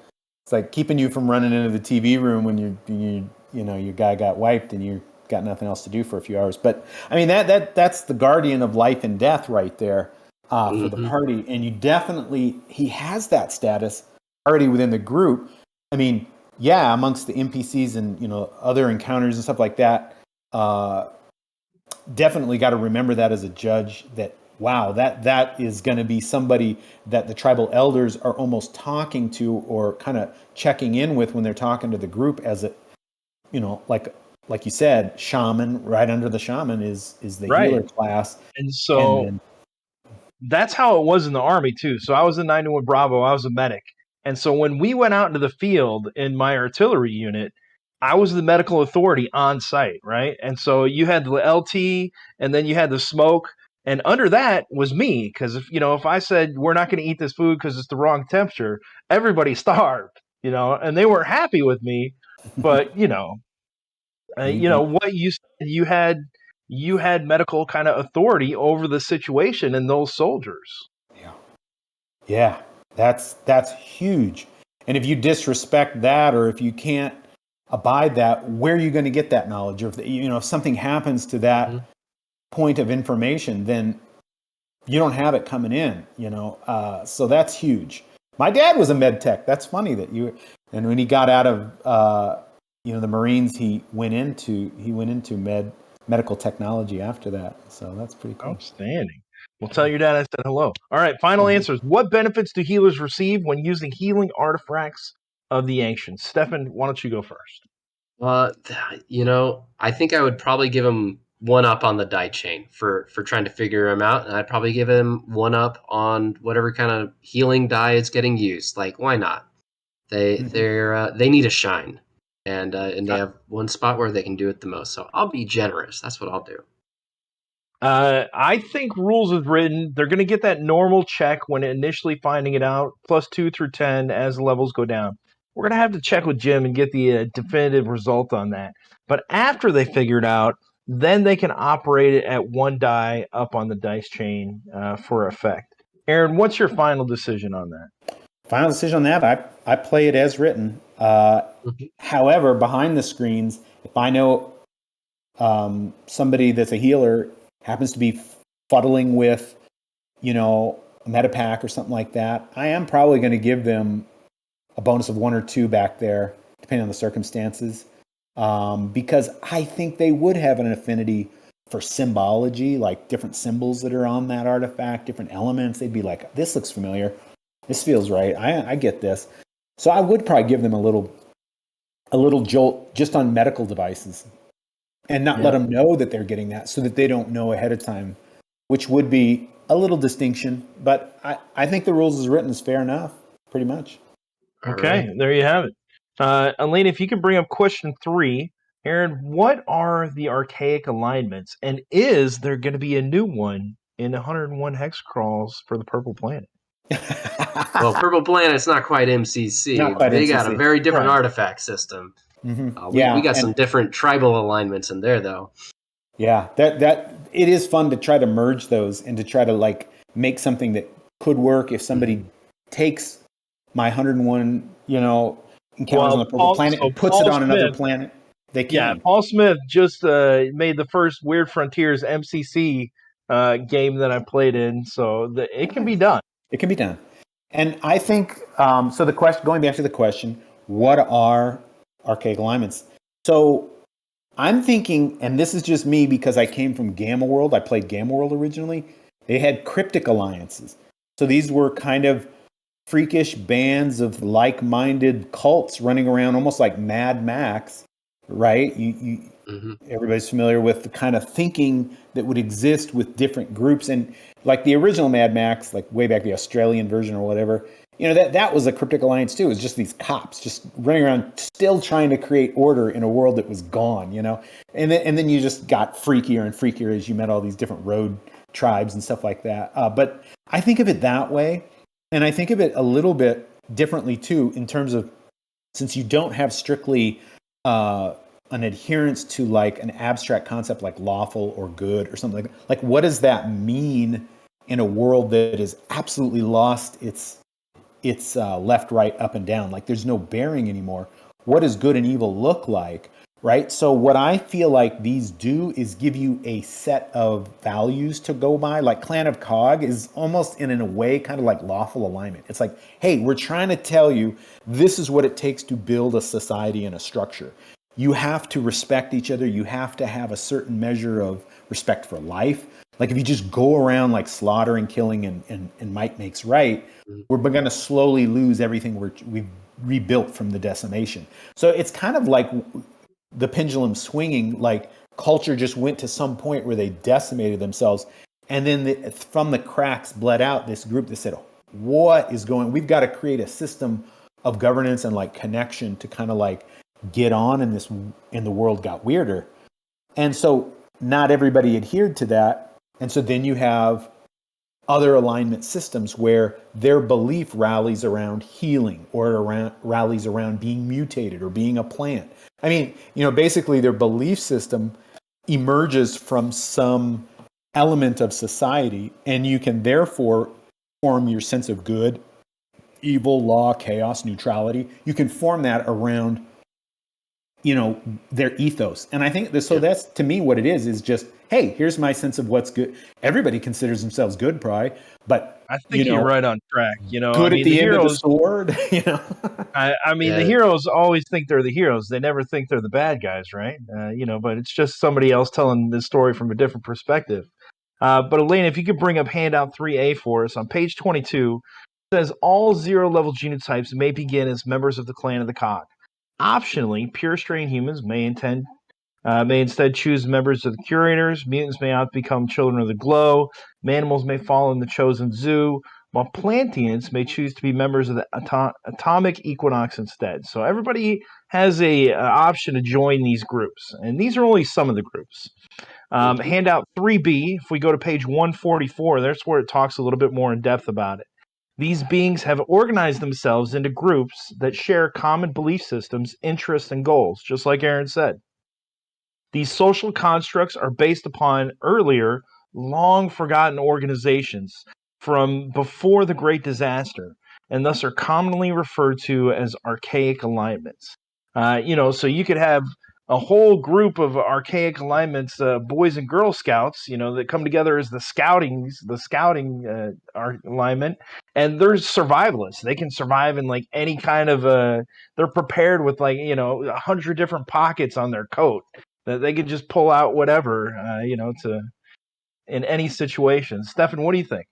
It's like keeping you from running into the TV room when your guy got wiped and you got nothing else to do for a few hours. But I mean, that's the guardian of life and death right there for the party. And he has that status already within the group. I mean, yeah, amongst the NPCs and other encounters and stuff like that, definitely got to remember that as a judge that wow, that is going to be somebody that the tribal elders are almost talking to or kind of checking in with when they're talking to the group as a, like you said, shaman. Right under the shaman is the healer class. And so that's how it was in the Army too. So I was in 91 Bravo. I was a medic. And so when we went out into the field in my artillery unit, I was the medical authority on site, right? And so you had the LT, and then you had the smoke, and under that was me. Because if I said we're not going to eat this food because it's the wrong temperature, everybody starved, and they weren't happy with me. But what you said, you had medical kind of authority over the situation and those soldiers. Yeah, that's huge. And if you disrespect that, or if you can't abide that, where are you going to get that knowledge? Or if something happens to that point of information, then you don't have it coming in. So that's huge. My dad was a med tech. That's funny and when he got out of the Marines, he went into medical technology after that. So that's pretty cool. Outstanding. Well, tell your dad I said hello. All right, final answers. What benefits do healers receive when using healing artifacts of the ancients? Stefan, why don't you go first? I think I would probably give him one up on the die chain for trying to figure him out, and I'd probably give him one up on whatever kind of healing die is getting used. Like, why not? They need a shine, and they have one spot where they can do it the most. So I'll be generous. That's what I'll do. I think rules is written. They're going to get that normal check when initially finding it out, +2 through 10 as the levels go down. We're going to have to check with Jim and get the definitive result on that. But after they figure it out, then they can operate it at one die up on the dice chain for effect. Aaron, what's your final decision on that? Final decision on that, I play it as written. However, behind the screens, if I know somebody that's a healer happens to be fuddling with, a metapack or something like that, I am probably going to give them a bonus of 1 or 2 back there, depending on the circumstances, because I think they would have an affinity for symbology, like different symbols that are on that artifact, different elements. They'd be like, this looks familiar. This feels right. I get this. So I would probably give them a little jolt just on medical devices and not let them know that they're getting that, so that they don't know ahead of time, which would be a little distinction. But I think the rules as written is fair enough, pretty much. Okay, there you have it. Elaine, if you can bring up question 3. Aaron, what are the archaic alignments? And is there going to be a new one in 101 hex crawls for the Purple Planet? Well, Purple Planet's not quite MCC. They got a very different artifact system. We got some different tribal alignments in there, though. Yeah, that it is fun to try to merge those and to try to make something that could work if somebody takes my 101, encounters on the Purple Planet and puts it on another planet. They can. Yeah, Paul Smith just made the first Weird Frontiers MCC game that I played in, so it can be done. It can be done. And I think, so the question, going back to the question, what are archaic alignments? So I'm thinking, and this is just me because I came from Gamma World, I played Gamma World originally, they had cryptic alliances. So these were kind of freakish bands of like-minded cults running around almost like Mad Max, right? Everybody's familiar with the kind of thinking that would exist with different groups. And like the original Mad Max, like way back the Australian version or whatever, that was a cryptic alliance too. It was just these cops just running around still trying to create order in a world that was gone, And then you just got freakier and freakier as you met all these different road tribes and stuff like that. But I think of it that way. And I think of it a little bit differently too, in terms of, since you don't have strictly an adherence to like an abstract concept like lawful or good or something like that. Like, what does that mean in a world that is absolutely lost its left, right, up, and down? Like, there's no bearing anymore. What does good and evil look like, right? So what I feel like these do is give you a set of values to go by. Like Clan of Cog is almost in a way kind of like lawful alignment. It's like, hey, we're trying to tell you this is what it takes to build a society and a structure. You have to respect each other. You have to have a certain measure of respect for life. Like if you just go around like slaughtering, killing, and might makes right, we're going to slowly lose everything we've rebuilt from the decimation. So it's kind of like the pendulum swinging, like culture just went to some point where they decimated themselves. And then from the cracks bled out this group that said, what is going, we've got to create a system of governance and like connection to kind of like get on in this, and the world got weirder. And so not everybody adhered to that. And so then you have other alignment systems where their belief rallies around healing or rallies around being mutated or being a plant. I mean, basically their belief system emerges from some element of society, and you can therefore form your sense of good, evil, law, chaos, neutrality. You can form that around their ethos. And I think that's to me what it is just, hey, here's my sense of what's good. Everybody considers themselves good, probably, but I think you're right on track. Good at the end of the sword. The heroes always think they're the heroes. They never think they're the bad guys, right? But it's just somebody else telling this story from a different perspective. But Elaine, if you could bring up handout 3A for us on page 22, it says all 0-level genotypes may begin as members of the clan of the Cog. Optionally, pure strain humans may instead choose members of the curators. Mutants may not become children of the glow. Manimals may fall in the chosen zoo, while Plantians may choose to be members of the atomic equinox instead. So everybody has a option to join these groups, and these are only some of the groups. Handout 3B, if we go to page 144, that's where it talks a little bit more in depth about it. These beings have organized themselves into groups that share common belief systems, interests, and goals, just like Aaron said. These social constructs are based upon earlier, long-forgotten organizations from before the Great Disaster, and thus are commonly referred to as archaic alignments. So you could have a whole group of archaic alignments, boys and Girl Scouts, that come together as the scouting alignment, and they're survivalists. They can survive in like any kind of they're prepared with 100 different pockets on their coat that they can just pull out whatever, to in any situation. Stefan, what do you think?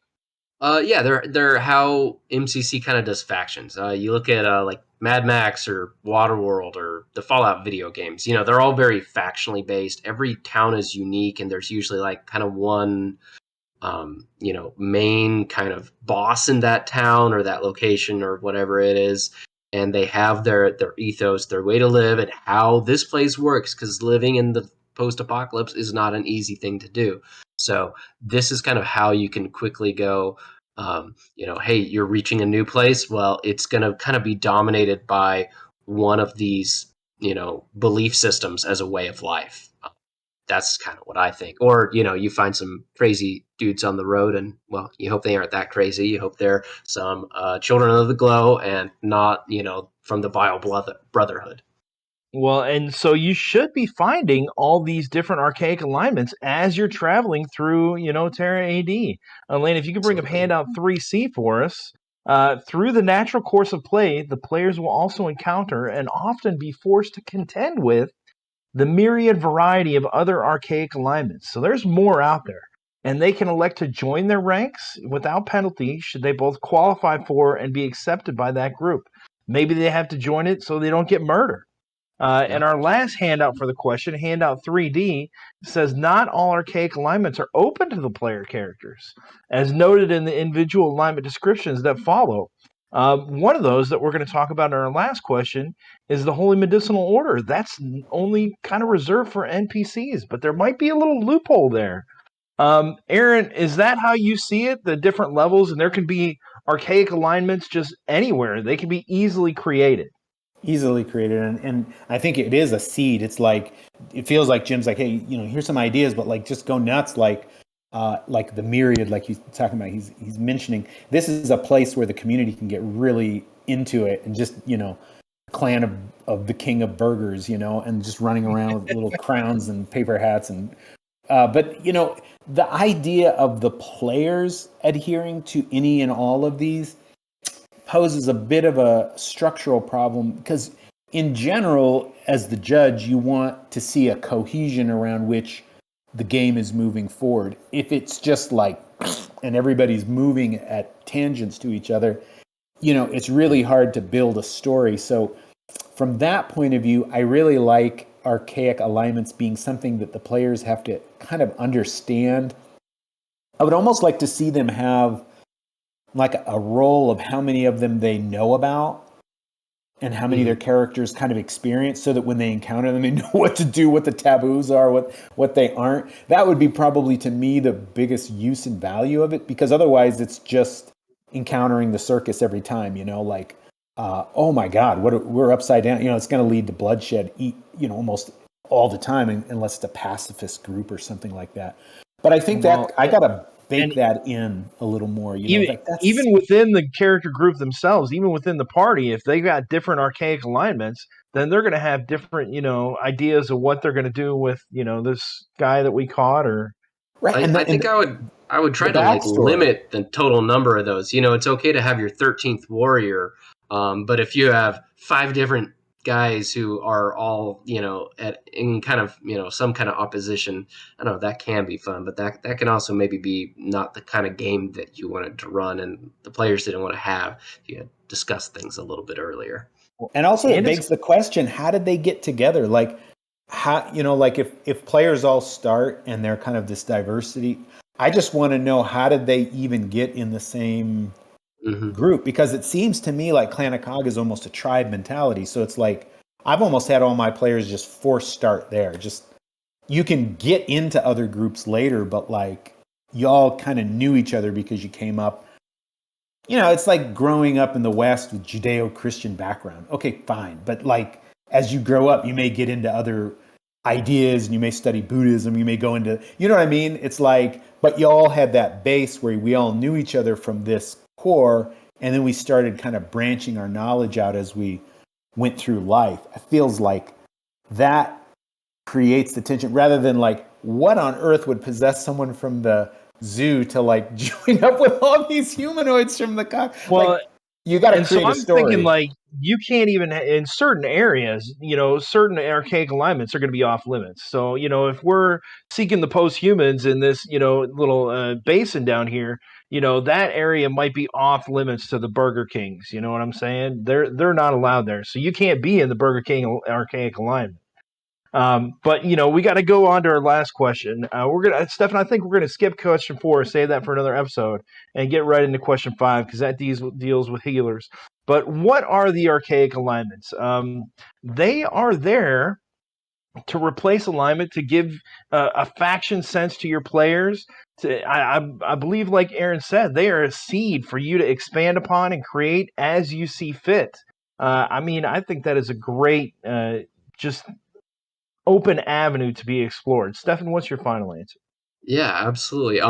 They're how MCC kind of does factions. You look at like Mad Max or Waterworld or the Fallout video games. They're all very factionally based. Every town is unique, and there's usually like kind of one, main kind of boss in that town or that location or whatever it is. And they have their ethos, their way to live, and how this place works. Because living in the post-apocalypse is not an easy thing to do. So this is kind of how you can quickly go, hey, you're reaching a new place. Well, it's going to kind of be dominated by one of these, belief systems as a way of life. That's kind of what I think. Or, you find some crazy dudes on the road, and, well, you hope they aren't that crazy. You hope they're some children of the glow and not, from the vile brotherhood. Well, and so you should be finding all these different archaic alignments as you're traveling through, Terra AD. Elaine, if you could bring up handout 3C for us. Through the natural course of play, the players will also encounter and often be forced to contend with the myriad variety of other archaic alignments. So there's more out there. And they can elect to join their ranks without penalty should they both qualify for and be accepted by that group. Maybe they have to join it so they don't get murdered. And our last handout for the question, handout 3D, says not all archaic alignments are open to the player characters, as noted in the individual alignment descriptions that follow. One of those that we're going to talk about in our last question is the Holy Medicinal Order. That's only kind of reserved for NPCs, but there might be a little loophole there. Aaron, is that how you see it, the different levels? And there can be archaic alignments just anywhere. They can be easily created. Easily created, and I think it is a seed. It's like, it feels like Jim's like, hey, here's some ideas, but like just go nuts, like the myriad, like he's talking about. He's mentioning this is a place where the community can get really into it, and just a clan of the king of burgers, and just running around with little crowns and paper hats, and but the idea of the players adhering to any and all of these poses a bit of a structural problem, because in general, as the judge, you want to see a cohesion around which the game is moving forward. If it's just like, and everybody's moving at tangents to each other, it's really hard to build a story. So from that point of view, I really like archaic alignments being something that the players have to kind of understand. I would almost like to see them have like a role of how many of them they know about and how many their characters kind of experience, so that when they encounter them, they know what to do, what the taboos are, what they aren't. That would be probably, to me, the biggest use and value of it, because otherwise it's just encountering the circus every time, like, oh my God, we're upside down. It's going to lead to bloodshed, almost all the time, unless it's a pacifist group or something like that. But I think that I got to bake that in a little more. Even within the character group themselves, even within the party, if they got different archaic alignments, then they're going to have different, ideas of what they're going to do with, this guy that we caught. Or right. I think I would try to like limit the total number of those. It's okay to have your 13th warrior, but if you have 5 different guys who are all in kind of some kind of opposition, I don't know, that can be fun, but that can also maybe be not the kind of game that you wanted to run and the players didn't want to have. You had discussed things a little bit earlier, and also it begs the question, how did they get together? Like, how, like if players all start and they're kind of this diversity, I just want to know, how did they even get in the same group? Because it seems to me like Clan of Cog is almost a tribe mentality. So it's like, I've almost had all my players just force start there. Just, you can get into other groups later, but like, y'all kind of knew each other because you came up. It's like growing up in the West with Judeo-Christian background. Okay, fine. But like, as you grow up, you may get into other ideas and you may study Buddhism. You may go into, you know what I mean? It's like, but you all had that base where we all knew each other from this core, and then we started kind of branching our knowledge out as we went through life. It feels like that creates the tension, rather than like, what on earth would possess someone from the zoo to like join up with all these humanoids from the Cog? Well, like, you got to create a story. I'm thinking, like, you can't even, in certain areas, certain archaic alignments are going to be off limits. So, if we're seeking the post-humans in this, little basin down here, that area might be off limits to the Burger Kings. You know what I'm saying? They're not allowed there. So you can't be in the Burger King archaic alignment. But we got to go on to our last question. Stefan, I think we're gonna skip question 4, save that for another episode, and get right into question 5, because that deals with healers. But what are the archaic alignments? They are there to replace alignment, to give a faction sense to your players. I believe, like Aaron said, they are a seed for you to expand upon and create as you see fit. I think that is a great just open avenue to be explored. Stefan, what's your final answer? Yeah, absolutely.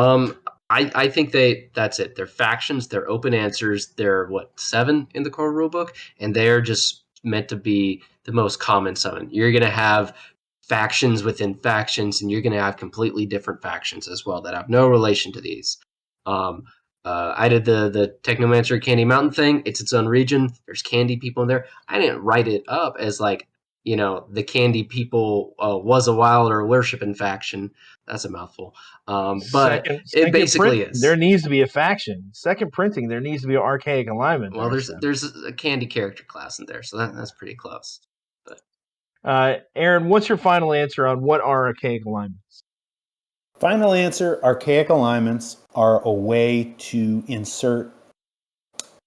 I think that's it. They're factions, they're open answers. They're 7 in the core rulebook, and they're just meant to be the most common summon. You're gonna have factions within factions, and you're gonna have completely different factions as well that have no relation to these. I did the Technomancer Candy Mountain thing. It's its own region. There's candy people in there. I didn't write it up as like, the candy people was a Wilder worshiping faction. That's a mouthful. But it basically is. There needs to be a faction. Second printing, there needs to be an archaic alignment. Well, there's a candy character class in there, so that's pretty close. But Aaron, what's your final answer on what are archaic alignments? Final answer, archaic alignments are a way to insert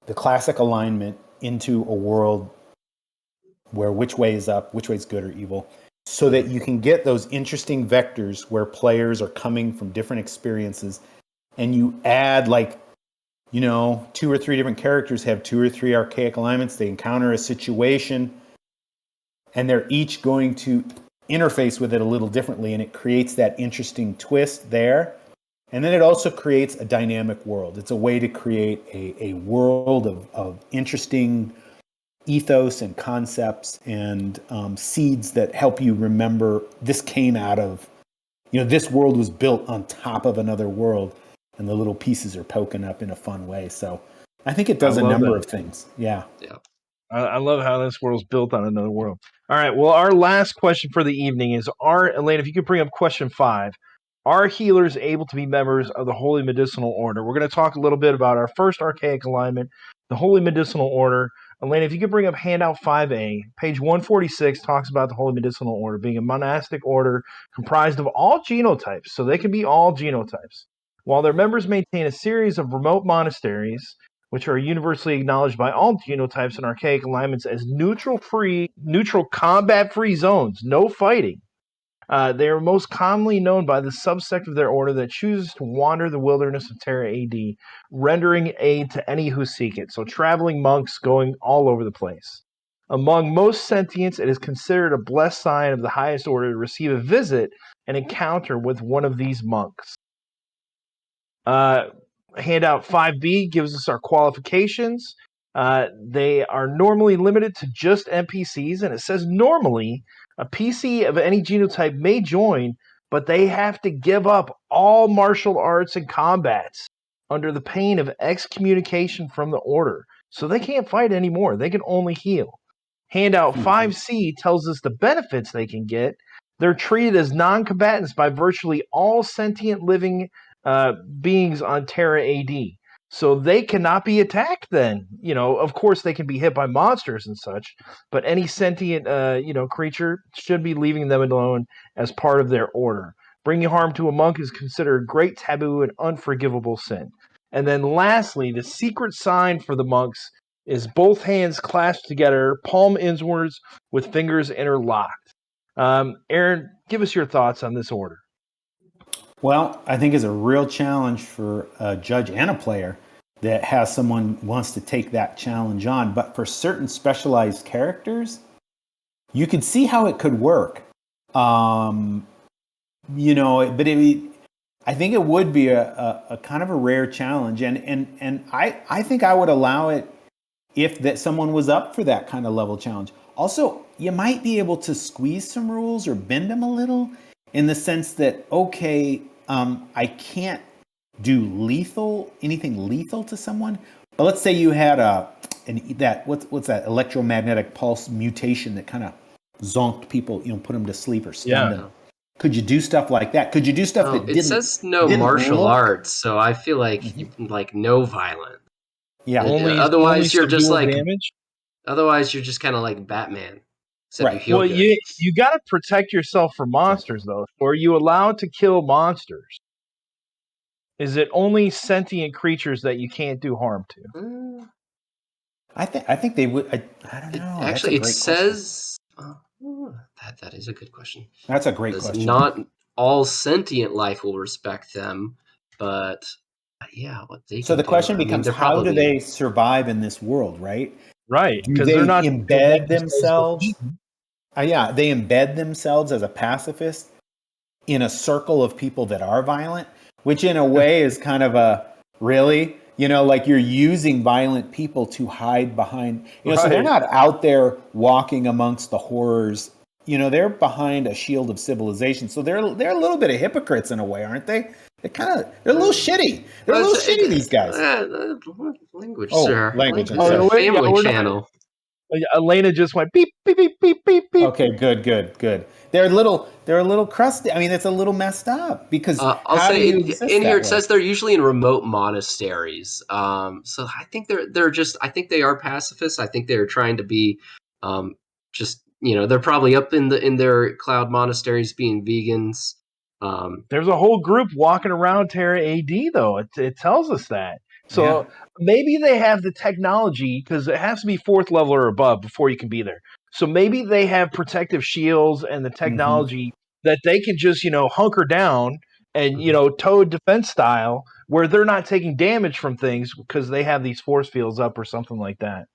the classic alignment into a world where which way is up, which way is good or evil, so that you can get those interesting vectors where players are coming from different experiences, and you add 2 or 3 different characters have 2 or 3 archaic alignments. They encounter a situation, and they're each going to interface with it a little differently, and it creates that interesting twist there. And then it also creates a dynamic world. It's a way to create a world of interesting ethos and concepts and seeds that help you remember this came out of, this world was built on top of another world, and the little pieces are poking up in a fun way. So I think it does a number of things. Yeah. I love how this world's built on another world. All right. Well, our last question for the evening is, Elaine, if you could bring up question 5. Are healers able to be members of the Holy Medicinal Order? We're going to talk a little bit about our first archaic alignment, the Holy Medicinal Order. Elena, if you could bring up handout 5A, page 146 talks about the Holy Medicinal Order being a monastic order comprised of all genotypes, so they can be all genotypes. While their members maintain a series of remote monasteries, which are universally acknowledged by all genotypes and archaic alignments as neutral combat-free zones, no fighting. They are most commonly known by the subsect of their order that chooses to wander the wilderness of Terra AD, rendering aid to any who seek it. So traveling monks going all over the place. Among most sentients, it is considered a blessed sign of the highest order to receive a visit and encounter with one of these monks. Handout 5B gives us our qualifications. They are normally limited to just NPCs, and it says normally a PC of any genotype may join, but they have to give up all martial arts and combats under the pain of excommunication from the order. So they can't fight anymore. They can only heal. Handout 5C tells us the benefits they can get. They're treated as non-combatants by virtually all sentient living beings on Terra AD. So they cannot be attacked then. Of course they can be hit by monsters and such, but any sentient, creature should be leaving them alone as part of their order. Bringing harm to a monk is considered great taboo and unforgivable sin. And then lastly, the secret sign for the monks is both hands clasped together, palm inwards, with fingers interlocked. Aaron, give us your thoughts on this order. Well, I think it's a real challenge for a judge and a player that has someone wants to take that challenge on. But for certain specialized characters, you could see how it could work. I think it would be a kind of a rare challenge, and I think I would allow it if that someone was up for that kind of level challenge. Also, you might be able to squeeze some rules or bend them a little in the sense that, okay, I can't do anything lethal to someone, but let's say you had what's that electromagnetic pulse mutation that kind of zonked people, put them to sleep or stunned them. Could you do stuff like that? Could you do stuff that didn't? It says no martial arts, so I feel like no violence. Yeah. Otherwise, you're just like damage. Otherwise, you're just kind of like Batman. Right. Well, you got to protect yourself from monsters, though. So are you allowed to kill monsters? Is it only sentient creatures that you can't do harm to? I think they would. I don't know. Actually, it says that is a good question. That's a great question. Not all sentient life will respect them, but what they. So the question becomes: how do they survive in this world? Right. Right. Because they're not embed themselves. They embed themselves as a pacifist in a circle of people that are violent, which in a way is kind of like you're using violent people to hide behind, so they're not out there walking amongst the horrors, they're behind a shield of civilization. So they're a little bit of hypocrites in a way, aren't they? They're a little shitty. They're a little shitty, these guys. Language, sir. Language. Family channel. Elena just went beep, beep, beep, beep, beep, beep. Okay, good. They're a little crusty. I mean, it's a little messed up because I'll say in here it says they're usually in remote monasteries. So I think I think they are pacifists. I think they're trying to be, they're probably up in their cloud monasteries being vegans. There's a whole group walking around Terra AD, though. It tells us that. So maybe they have the technology, because it has to be 4th level or above before you can be there. So maybe they have protective shields and the technology that they can just, hunker down and, toad defense style, where they're not taking damage from things because they have these force fields up or something like that.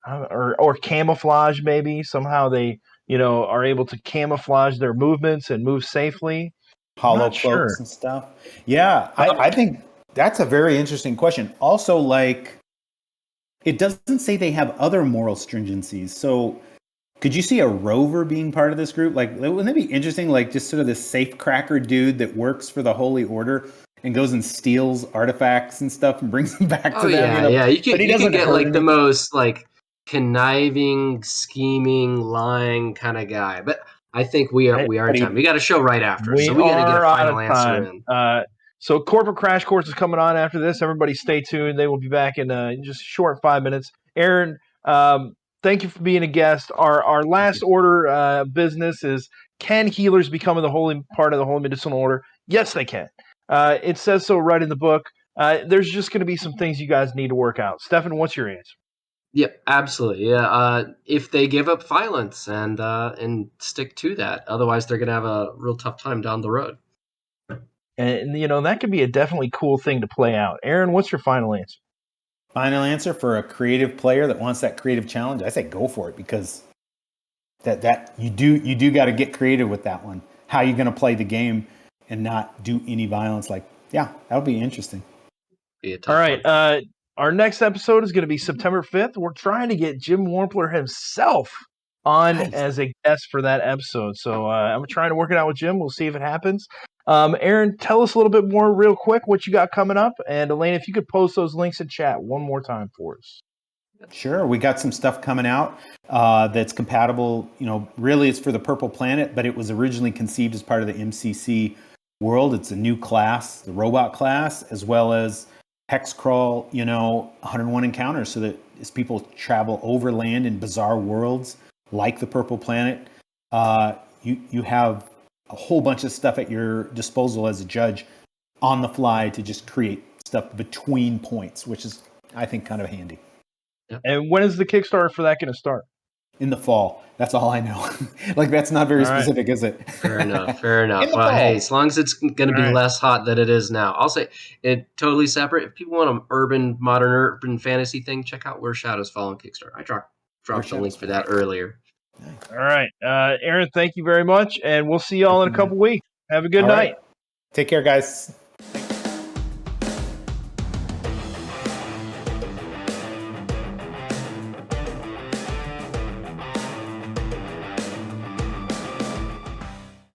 Or camouflage, maybe. Somehow they, are able to camouflage their movements and move safely. Hollow cloaks and stuff. Yeah, I think that's a very interesting question. Also, it doesn't say they have other moral stringencies. So could you see a rover being part of this group? Wouldn't it be interesting, just sort of this safecracker dude that works for the Holy Order and goes and steals artifacts and stuff and brings them back to them? You can get the most conniving, scheming, lying kind of guy. But I think we are in time. We got a show right after, so we got to get a final answer in. So Corporate Crash Course is coming on after this. Everybody stay tuned. They will be back in just a short 5 minutes. Aaron, thank you for being a guest. Our last order of business is, can healers become the holy part of the Holy Medicinal Order? Yes, they can. It says so right in the book. There's just going to be some things you guys need to work out. Stefan, what's your answer? Yep, absolutely. Yeah, if they give up violence and stick to that, otherwise they're gonna have a real tough time down the road. And that could be a definitely cool thing to play out. Aaron, what's your final answer? Final answer for a creative player that wants that creative challenge, I say go for it, because that you do got to get creative with that one. How you going to play the game and not do any violence? Like, yeah, that'll be interesting. Be a tough All right. one. Our next episode is going to be September 5th. We're trying to get Jim Warpler himself on as a guest for that episode. So I'm trying to work it out with Jim. We'll see if it happens. Aaron, tell us a little bit more real quick what you got coming up. And Elaine, if you could post those links in chat one more time for us. Sure. We got some stuff coming out that's compatible. Really it's for the Purple Planet, but it was originally conceived as part of the MCC world. It's a new class, the robot class, as well as hex crawl, 101 encounters, so that as people travel overland in bizarre worlds like the Purple Planet, you have a whole bunch of stuff at your disposal as a judge on the fly to just create stuff between points, which is, I think, kind of handy. And when is the Kickstarter for that going to start? In the fall. That's all I know. That's not very specific, is it? Fair enough. Well, hey, as long as it's going to be less hot than it is now. I'll say it totally separate. If people want an modern urban fantasy thing, check out Where Shadows Fall on Kickstarter. I dropped the link for that earlier. All right. Aaron, thank you very much. And we'll see y'all in a couple weeks. Have a good night. Right. Take care, guys.